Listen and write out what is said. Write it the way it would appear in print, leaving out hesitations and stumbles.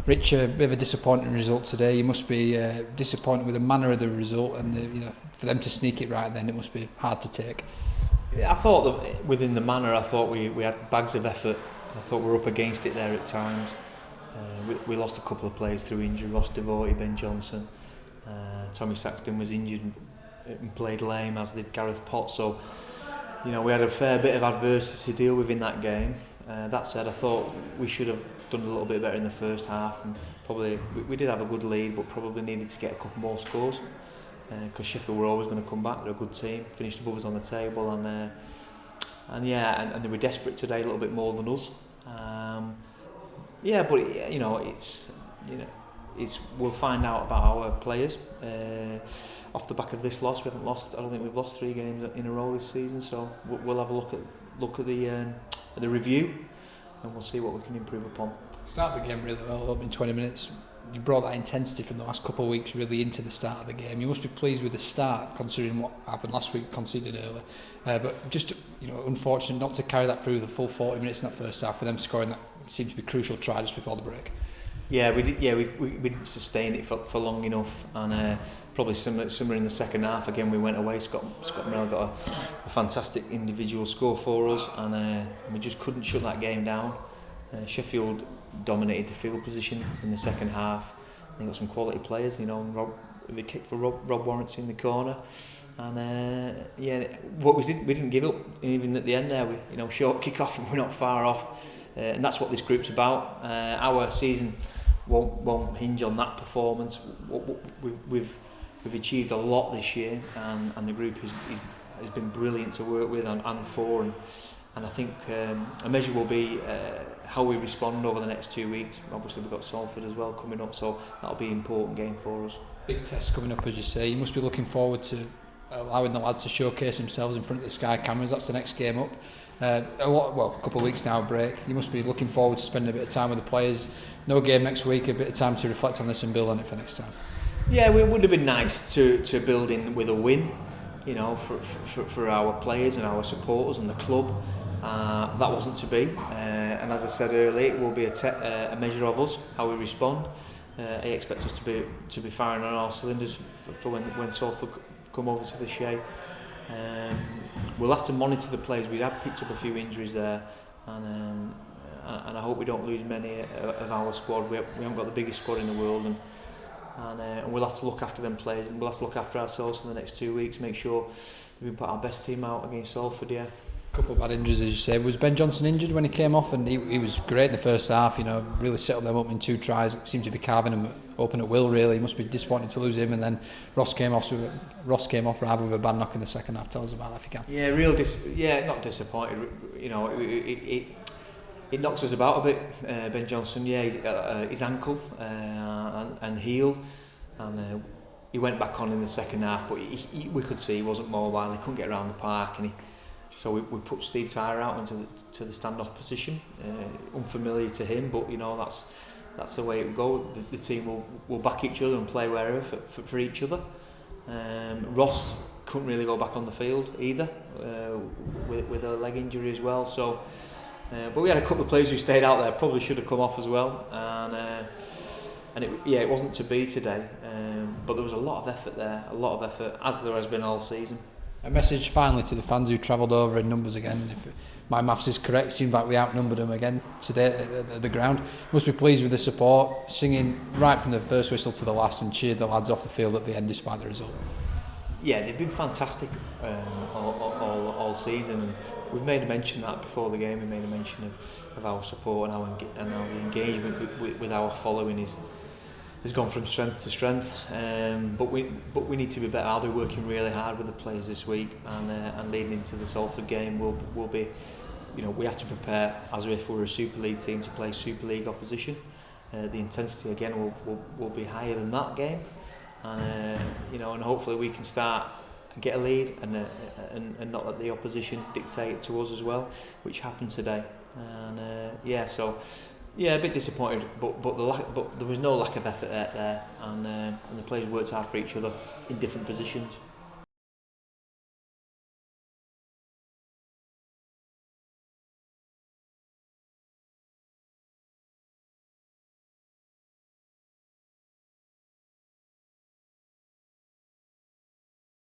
Rich, a bit of a disappointing result today. You must be disappointed with the manner of the result, and for them to sneak it right then, it must be hard to take. Yeah, I thought that within the manner, I thought we had bags of effort. I thought we were up against it there at times. We lost a couple of players through injury. Ross Devotie, Ben Johnson, Tommy Saxton was injured and played lame, as did Gareth Potts. So, we had a fair bit of adversity to deal with in that game. That said, I thought we should have done a little bit better in the first half, and probably we did have a good lead, but probably needed to get a couple more scores, because Sheffield were always going to come back. They're a good team, finished above us on the table, and they were desperate today a little bit more than us. But it's we'll find out about our players off the back of this loss. I don't think we've lost 3 games in a row this season, so we'll have a look at the review, and we'll see what we can improve upon. Start the game really well, opening 20 minutes. You brought that intensity from the last couple of weeks really into the start of the game. You must be pleased with the start, considering what happened last week, conceded early. But just unfortunate not to carry that through the full 40 minutes in that first half, for them scoring that seemed to be crucial try just before the break. Yeah, we did. Yeah, we didn't sustain it for long enough, and probably somewhere in the second half again we went away. Scott Merrill got a fantastic individual score for us, and we just couldn't shut that game down. Sheffield dominated the field position in the second half. They got some quality players, they kicked for Rob Warrants in the corner, and what we didn't give up even at the end there. We short kick off and we're not far off, and that's what this group's about. Our season won't hinge on that performance. We've achieved a lot this year, and the group has been brilliant to work with and for. And I think a measure will be how we respond over the next 2 weeks. Obviously we've got Salford as well coming up, so that'll be an important game for us. Big test coming up, as you say. You must be looking forward to allowing the lads to showcase themselves in front of the Sky cameras. That's the next game up. A couple of weeks now break. You must be looking forward to spending a bit of time with the players. No game next week, a bit of time to reflect on this and build on it for next time. Yeah, it would have been nice to build in with a win, for our players and our supporters and the club. That wasn't to be, and as I said earlier, it will be a measure of us, how we respond. I expect us to be firing on all cylinders for when Salford come over to the Shea. We'll have to monitor the players. We have picked up a few injuries there, and I hope we don't lose many of our squad. We haven't got the biggest squad in the world, and we'll have to look after them players, and we'll have to look after ourselves for the next 2 weeks. Make sure we put our best team out against Salford. Yeah. Couple of bad injuries, as you say. Was Ben Johnson injured when he came off? And he was great in the first half, really settled them up in 2 tries. Seemed to be carving them open at will, really. He must be disappointed to lose him. And then Ross came off rather with a bad knock in the second half. Tell us about that if you can. Yeah, not disappointed. It knocks us about a bit. Ben Johnson, his ankle and heel, and he went back on in the second half, but we could see he wasn't mobile. He couldn't get around the park, so we put Steve Tyler out into the standoff position. Unfamiliar to him, but that's the way it will go. The team will back each other and play wherever for each other. Ross couldn't really go back on the field either, with a leg injury as well. So, but we had a couple of players who stayed out there. Probably should have come off as well. And it wasn't to be today. But there was a lot of effort there, as there has been all season. A message finally to the fans who travelled over in numbers again. If my maths is correct, it seemed like we outnumbered them again today at the ground. Must be pleased with the support, singing right from the first whistle to the last, and cheered the lads off the field at the end despite the result. Yeah, they've been fantastic all season, and we've made a mention of that before the game. We made a mention of our support and our the engagement with our following has gone from strength to strength, but we need to be better. I'll be working really hard with the players this week, and leading into the Salford game, we'll be, we have to prepare as if we're a Super League team to play Super League opposition. The intensity again will be higher than that game, and hopefully we can start get a lead and not let the opposition dictate to us as well, which happened today. And a bit disappointed, but there was no lack of effort there, and the players worked hard for each other in different positions.